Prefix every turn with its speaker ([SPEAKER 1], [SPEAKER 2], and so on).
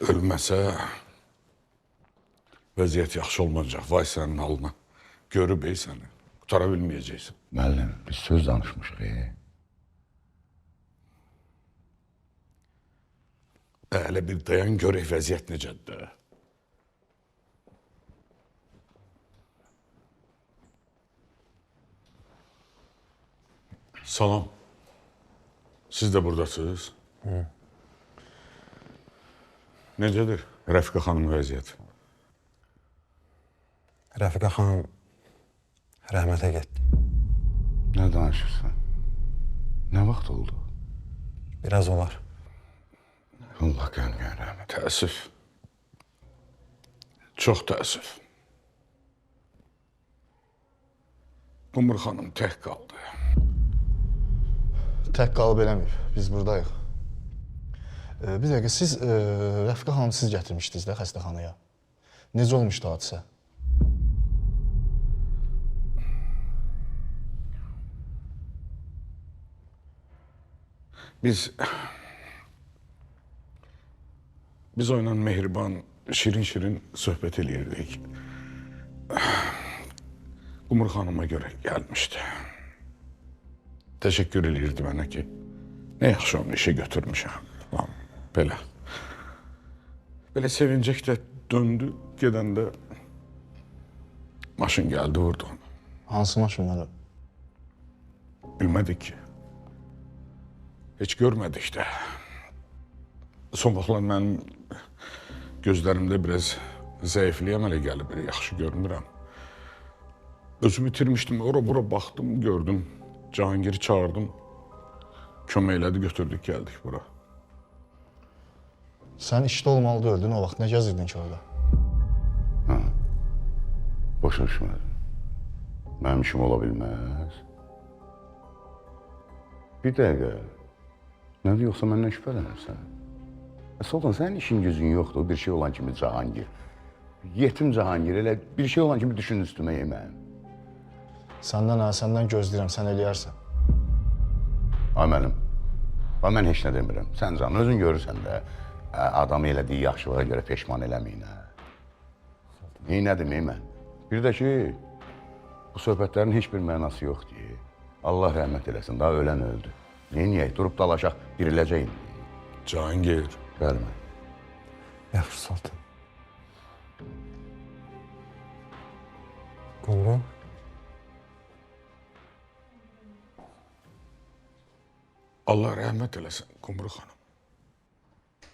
[SPEAKER 1] Ölməsə vəziyyət yaxşı olmayacaq. Vay sənin halına. Görüb səni. Qutara bilməyəcəksən.
[SPEAKER 2] Müəllim, biz söz danışmışıq.
[SPEAKER 1] Hələ bir dayan görək vəziyyət necədir. Salam. Siz də buradasınız. Necədir Rəfiqə xanımın vəziyyəti?
[SPEAKER 3] Rəfiqə xanım rəhmətə getdi.
[SPEAKER 2] Nə danışırsan? Nə vaxt oldu?
[SPEAKER 3] Biraz olar.
[SPEAKER 2] Allah qəlbinə rəhmət.
[SPEAKER 1] Təəssüf. Çox təəssüf. Qumur xanım tək qaldı.
[SPEAKER 4] Tək qalıb eləməyib. Biz buradayıq. Bir dəqiqə, siz Rəfiqə xanım siz gətirmişdiniz də xəstəxanaya. Necə olmuşdu hadisə?
[SPEAKER 1] Biz onunla mehriban, şirin-şirin söhbət eləyirdik. Qumur xanıma görə gəlmişdi. Təşəkkür eləyirdi mənə ki, nə yaxşı onu işə götürmüşəm. Belə. Belə sevincək də döndü, gedəndə maşın gəldi, vurdu onu.
[SPEAKER 4] Hansı maşın mənim?
[SPEAKER 1] Bilmədik ki. Heç görmədik də. Son vaxtlar mənim gözlərimdə biraz zəifliyəm hələ gəlib, yaxşı görmürəm. Özümü itirmişdim, ora-bura baxdım, gördüm. Cahangiri çağırdım, kömək elədi, götürdük, gəldik bura.
[SPEAKER 4] Sən işdə olmalı öldün, o vaxt nə gəzirdin ki orada?
[SPEAKER 2] Boşa düşmədim. Mənim işim ola bilməz. Bir dəqiqə. Nədir, yoxsa məndən şübhələnirsən? Sultan, sənin işin gücün yoxdur, bir şey olan kimi Cahangir. Yetim Cahangir, elə bir şey olan kimi düşün üstümə yeməyim.
[SPEAKER 4] Səndən gözləyirəm, sən eləyərsən.
[SPEAKER 2] Ay mənim, mən heç nə demirəm. Sən canım, özün görürsən də, adamı elədiyi yaxşılığa görə peşman eləməyin. Neynədim mən? Bir də ki, bu söhbətlərin heç bir mənası yoxdur. Allah rəhmət eləsin, daha ölən öldü. Neynəyək, durub dalaşaq, diriləcək.
[SPEAKER 1] Cahangir.
[SPEAKER 2] Gəlmə.
[SPEAKER 3] Yaxşı, Sultan. Qumru?
[SPEAKER 1] Allah rəhmət eləsin, Qumru xanım.